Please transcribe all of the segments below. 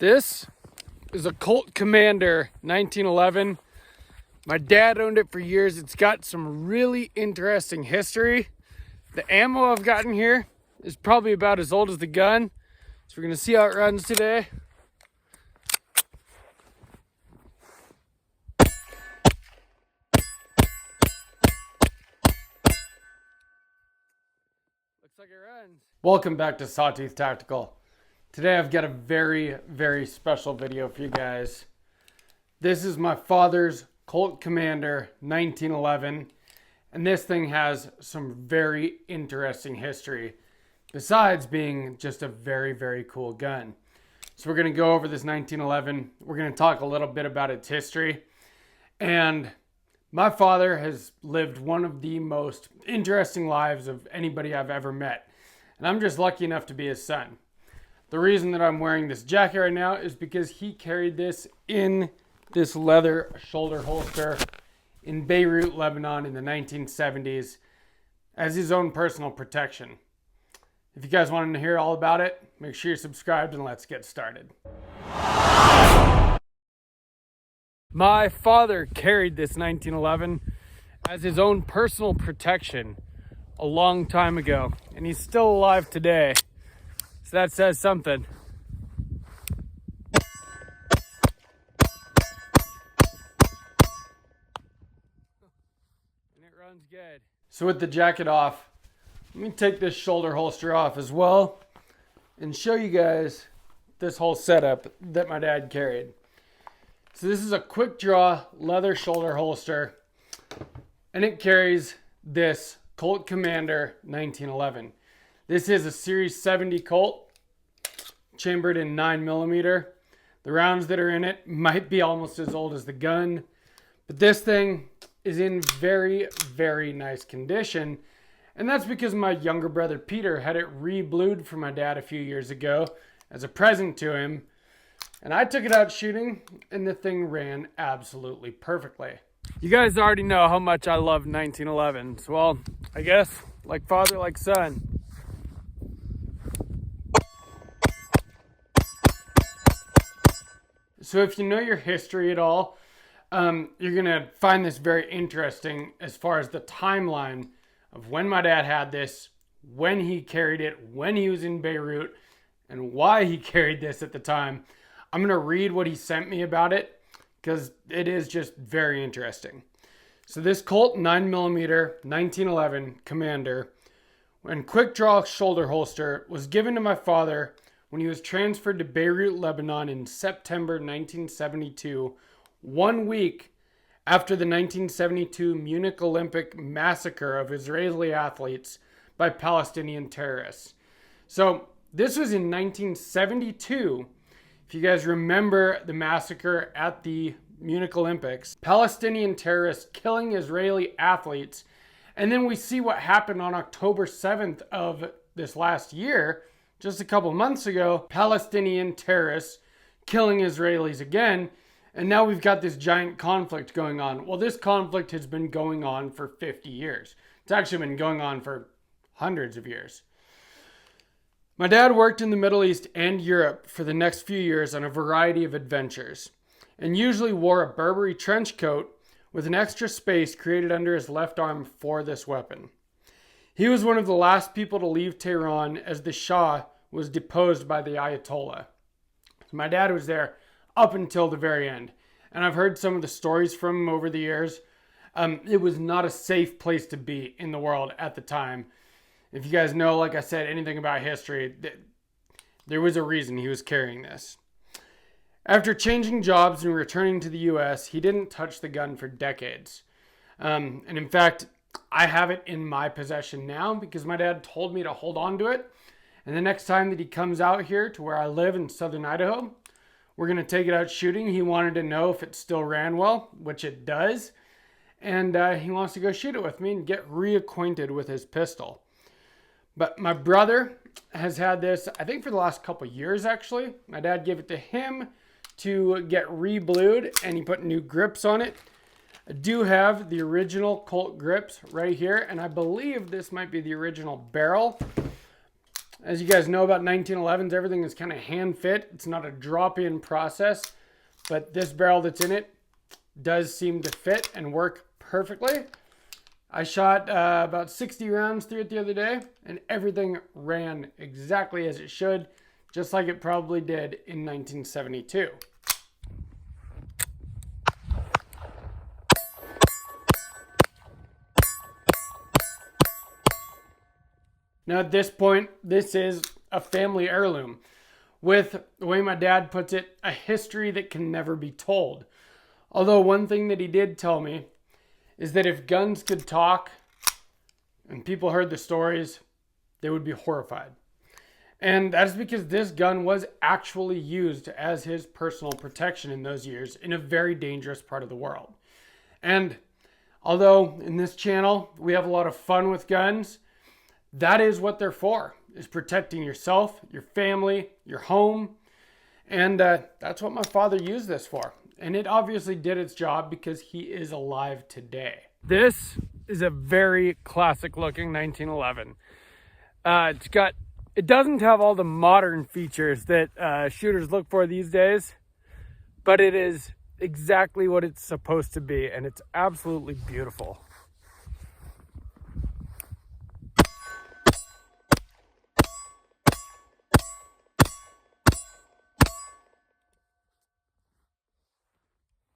This is a Colt Commander 1911. My dad owned it for years. It's got some really interesting history. The ammo I've gotten here is probably about as old as the gun. So we're gonna see how it runs today. Looks like it runs. Welcome back to Sawtooth Tactical. Today I've got a very special video for you guys. This is my father's Colt Commander 1911, and this thing has some very interesting history, besides being just a very cool gun. So we're going to go over this 1911. We're going to talk a little bit about its history. And my father has lived one of the most interesting lives of anybody I've ever met. And I'm just lucky enough to be his son. The reason that I'm wearing this jacket right now is because he carried this in this leather shoulder holster in Beirut, Lebanon in the 1970s as his own personal protection. If you guys wanted to hear all about it, make sure you're subscribed and let's get started. My father carried this 1911 as his own personal protection a long time ago, and he's still alive today. So that says something. And it runs good. So with the jacket off, let me take this shoulder holster off as well and show you guys this whole setup that my dad carried. So this is a quick draw leather shoulder holster, and it carries this Colt Commander 1911. This is a Series 70 Colt, chambered in 9mm. The rounds that are in it might be almost as old as the gun, but this thing is in very nice condition. And that's because my younger brother Peter had it re-blued for my dad a few years ago as a present to him. And I took it out shooting, and the thing ran absolutely perfectly. You guys already know how much I love 1911s. Well, I guess like father, like son. So if you know your history at all, you're gonna find this very interesting as far as the timeline of when my dad had this, when he carried it, when he was in Beirut, and why he carried this at the time. I'm gonna read what he sent me about it because it is just very interesting. So this Colt 9mm 1911 Commander and quick draw shoulder holster was given to my father when he was transferred to Beirut, Lebanon in September 1972, 1 week after the 1972 Munich Olympic massacre of Israeli athletes by Palestinian terrorists. So this was in 1972. If you guys remember the massacre at the Munich Olympics, Palestinian terrorists killing Israeli athletes, and then we see what happened on October 7th of this last year, just a couple months ago, Palestinian terrorists killing Israelis again, and now we've got this giant conflict going on. Well, this conflict has been going on for 50 years. It's actually been going on for hundreds of years. My dad worked in the Middle East and Europe for the next few years on a variety of adventures, and usually wore a Burberry trench coat with an extra space created under his left arm for this weapon. He was one of the last people to leave Tehran as the Shah was deposed by the Ayatollah. So my dad was there up until the very end, and I've heard some of the stories from him over the years. It was not a safe place to be in the world at the time. If you guys know, like I said, anything about history, there was a reason he was carrying this. After changing jobs and returning to the US, he didn't touch the gun for decades. And in fact, I have it in my possession now because my dad told me to hold on to it. And the next time that he comes out here to where I live in southern Idaho, we're going to take it out shooting. He wanted to know if it still ran well, which it does. And he wants to go shoot it with me and get reacquainted with his pistol. But my brother has had this, I think for the last couple years actually. My dad gave it to him to get re-blued, and he put new grips on it. I do have the original Colt grips right here, and I believe this might be the original barrel. As you guys know about 1911s, everything is kind of hand fit. It's not a drop-in process, but this barrel that's in it does seem to fit and work perfectly. I shot about 60 rounds through it the other day, and everything ran exactly as it should, just like it probably did in 1972. Now at this point, this is a family heirloom with, the way my dad puts it, a history that can never be told. Although one thing that he did tell me is that if guns could talk and people heard the stories, they would be horrified. And that is because this gun was actually used as his personal protection in those years in a very dangerous part of the world. And although in this channel we have a lot of fun with guns, that is what they're for, is protecting yourself, your family, your home. And that's what my father used this for. And it obviously did its job because he is alive today. This is a very classic looking 1911. It doesn't have all the modern features that shooters look for these days, but it is exactly what it's supposed to be, and it's absolutely beautiful.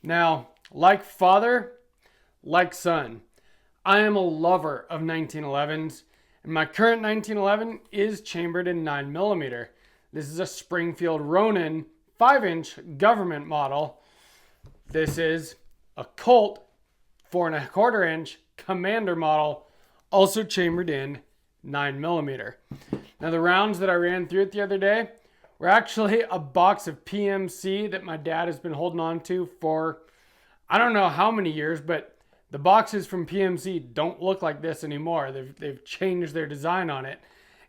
Now, like father, like son, I am a lover of 1911s, and my current 1911 is chambered in 9mm. This is a Springfield Ronin 5-inch government model. This is a Colt 4¼ inch Commander model, also chambered in 9mm. Now the rounds that I ran through it the other day were actually a box of PMC that my dad has been holding on to for I don't know how many years, but the boxes from PMC don't look like this anymore. They've changed their design on it.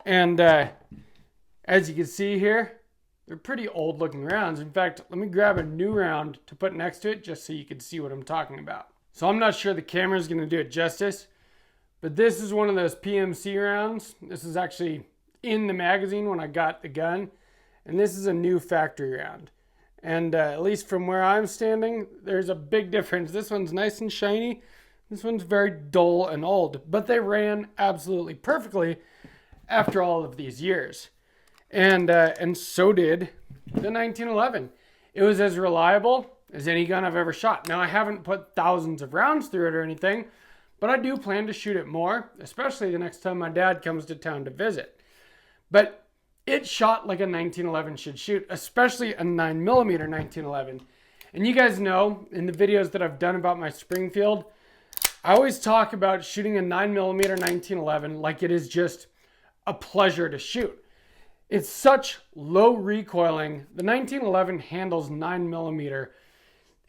And as you can see here, they're pretty old looking rounds. In fact, let me grab a new round to put next to it just so you can see what I'm talking about. So I'm not sure the camera is going to do it justice, but this is one of those PMC rounds. This is actually in the magazine when I got the gun. And this is a new factory round. And at least from where I'm standing, there's a big difference. This one's nice and shiny. This one's very dull and old. But they ran absolutely perfectly after all of these years. And so did the 1911. It was as reliable as any gun I've ever shot. Now, I haven't put thousands of rounds through it or anything, but I do plan to shoot it more, especially the next time my dad comes to town to visit. But it shot like a 1911 should shoot, especially a 9mm 1911. And you guys know, in the videos that I've done about my Springfield, I always talk about shooting a 9mm 1911 like it is just a pleasure to shoot. It's such low recoiling. The 1911 handles 9mm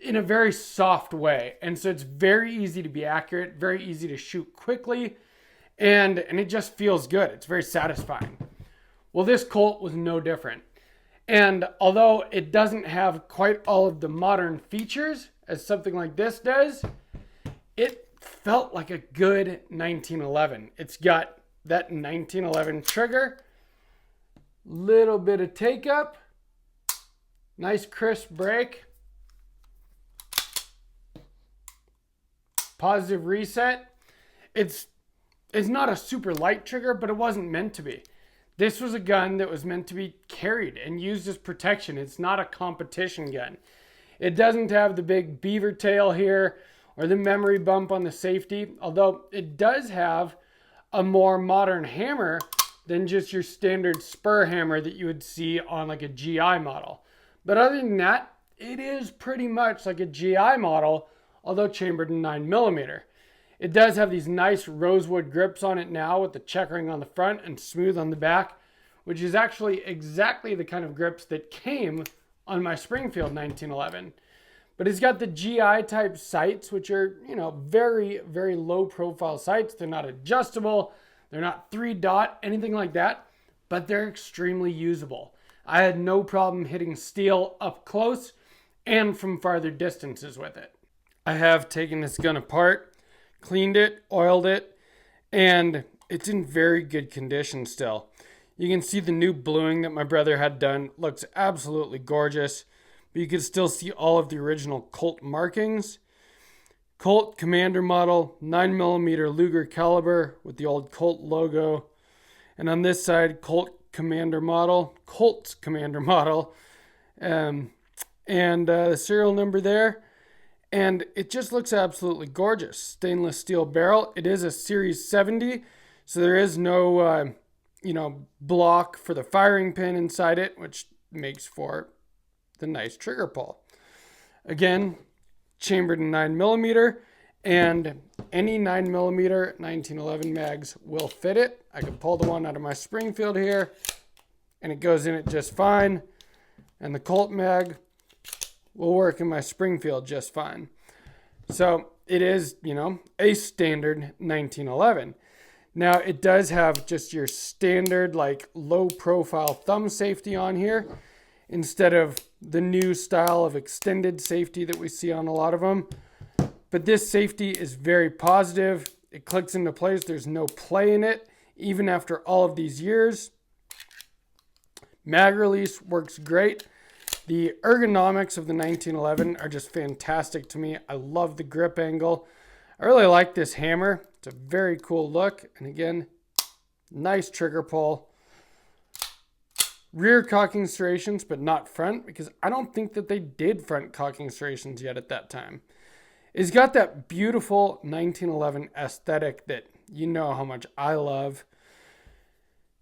in a very soft way. And so it's very easy to be accurate, very easy to shoot quickly, and it just feels good. It's very satisfying. Well, this Colt was no different. And although it doesn't have quite all of the modern features as something like this does, it felt like a good 1911. It's got that 1911 trigger, little bit of take up, nice crisp break, positive reset. It's not a super light trigger, but it wasn't meant to be. This was a gun that was meant to be carried and used as protection. It's not a competition gun. It doesn't have the big beaver tail here or the memory bump on the safety, although it does have a more modern hammer than just your standard spur hammer that you would see on like a GI model. But other than that, it is pretty much like a GI model, although chambered in 9mm. It does have these nice rosewood grips on it now with the checkering on the front and smooth on the back, which is actually exactly the kind of grips that came on my Springfield 1911. But it's got the GI type sights, which are, very, very low profile sights. They're not adjustable. They're not 3-dot, anything like that, but they're extremely usable. I had no problem hitting steel up close and from farther distances with it. I have taken this gun apart, cleaned it, oiled it, and it's in very good condition still. You can see the new bluing that my brother had done. Looks absolutely gorgeous. But you can still see all of the original Colt markings. Colt Commander model, 9mm Luger caliber with the old Colt logo. And on this side, Colt's Commander model. And the serial number there. And it just looks absolutely gorgeous. Stainless steel barrel. It is a Series 70, so there is no, block for the firing pin inside it, which makes for the nice trigger pull. Again, chambered in 9mm, and any 9mm 1911 mags will fit it. I can pull the one out of my Springfield here, and it goes in it just fine. And the Colt mag will work in my Springfield just fine. So it is, a standard 1911. Now it does have just your standard low profile thumb safety on here instead of the new style of extended safety that we see on a lot of them. But this safety is very positive. It clicks into place. There's no play in it, even after all of these years. Mag release works great. The ergonomics of the 1911 are just fantastic to me. I love the grip angle. I really like this hammer. It's a very cool look. And again, nice trigger pull. Rear cocking serrations, but not front, because I don't think that they did front cocking serrations yet at that time. It's got that beautiful 1911 aesthetic that you know how much I love.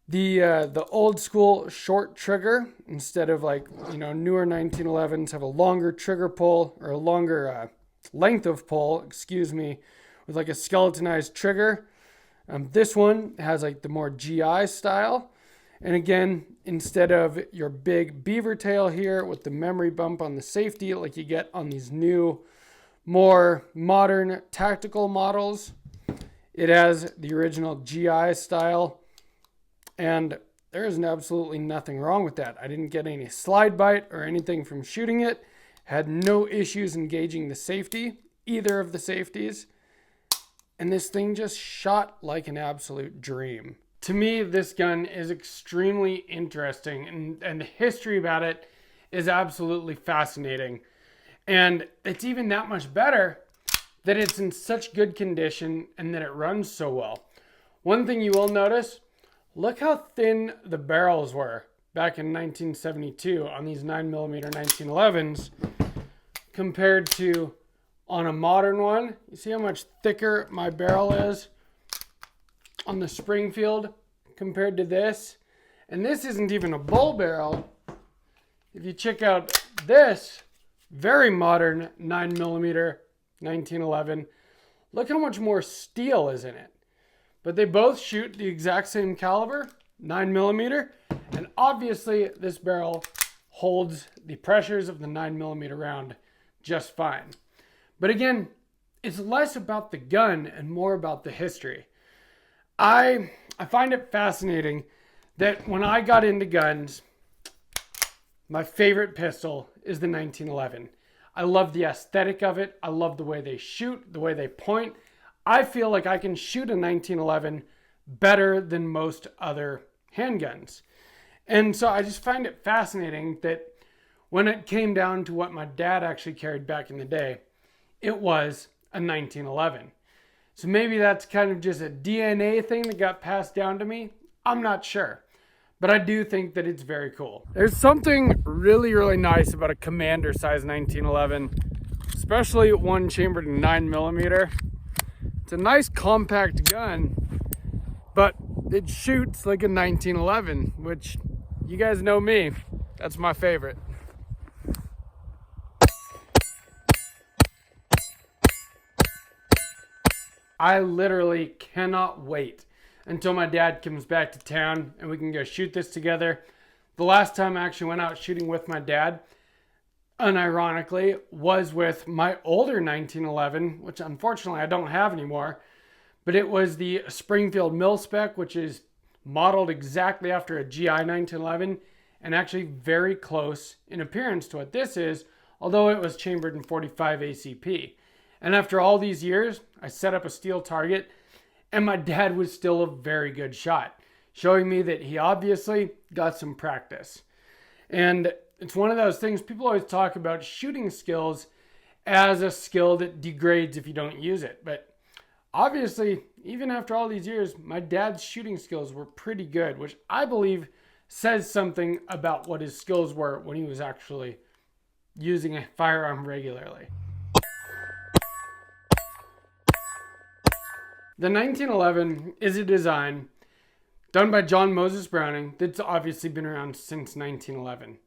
The old school short trigger, instead of newer 1911s have a longer trigger pull, or a longer length of pull, with a skeletonized trigger. This one has the more GI style. And again, instead of your big beaver tail here with the memory bump on the safety like you get on these new, more modern tactical models, it has the original GI style. And there is absolutely nothing wrong with that. I didn't get any slide bite or anything from shooting it. Had no issues engaging the safety, either of the safeties. And this thing just shot like an absolute dream. To me, this gun is extremely interesting, and the history about it is absolutely fascinating. And it's even that much better that it's in such good condition and that it runs so well. One thing you will notice, look how thin the barrels were back in 1972 on these 9mm 1911s compared to on a modern one. You see how much thicker my barrel is on the Springfield compared to this? And this isn't even a bull barrel. If you check out this very modern 9mm 1911, look how much more steel is in it. But they both shoot the exact same caliber, 9mm, and obviously this barrel holds the pressures of the 9mm round just fine. But again, it's less about the gun and more about the history. I find it fascinating that when I got into guns, my favorite pistol is the 1911. I love the aesthetic of it. I love the way they shoot, the way they point. I feel like I can shoot a 1911 better than most other handguns. And so I just find it fascinating that when it came down to what my dad actually carried back in the day, it was a 1911. So maybe that's kind of just a DNA thing that got passed down to me. I'm not sure. But I do think that it's very cool. There's something really, really nice about a Commander size 1911, especially one chambered in 9mm. It's a nice compact gun, but it shoots like a 1911, which you guys know me. That's my favorite. I literally cannot wait until my dad comes back to town and we can go shoot this together. The last time I actually went out shooting with my dad, unironically, was with my older 1911, which unfortunately I don't have anymore. But it was the Springfield mil-spec, which is modeled exactly after a GI 1911 and actually very close in appearance to what this is, although it was chambered in 45 ACP. And after all these years, I set up a steel target, and my dad was still a very good shot. showing me that he obviously got some practice. And it's one of those things, people always talk about shooting skills as a skill that degrades if you don't use it. But obviously, even after all these years, my dad's shooting skills were pretty good, which I believe says something about what his skills were when he was actually using a firearm regularly. The 1911 is a design done by John Moses Browning that's obviously been around since 1911.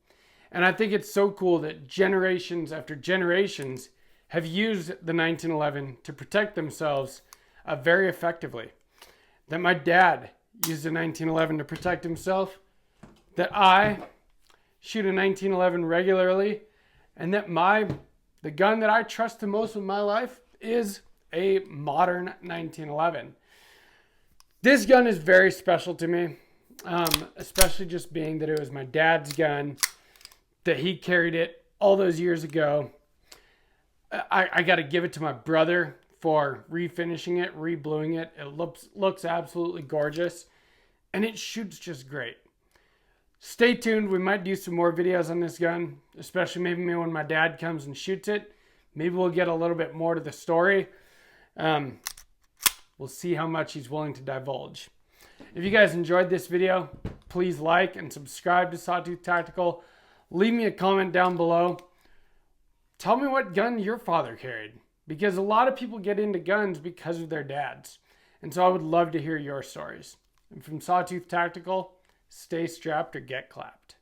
And I think it's so cool that generations after generations have used the 1911 to protect themselves very effectively. That my dad used the 1911 to protect himself, that I shoot a 1911 regularly, and that the gun that I trust the most with my life is a modern 1911. This gun is very special to me, especially just being that it was my dad's gun, that he carried it all those years ago. I got to give it to my brother for refinishing it, rebluing it. It looks absolutely gorgeous, and it shoots just great. Stay tuned. We might do some more videos on this gun, especially maybe when my dad comes and shoots it. Maybe we'll get a little bit more to the story. We'll see how much he's willing to divulge. If you guys enjoyed this video, please like and subscribe to Sawtooth Tactical. Leave me a comment down below. Tell me what gun your father carried, because a lot of people get into guns because of their dads. And so I would love to hear your stories. And from Sawtooth Tactical, stay strapped or get clapped.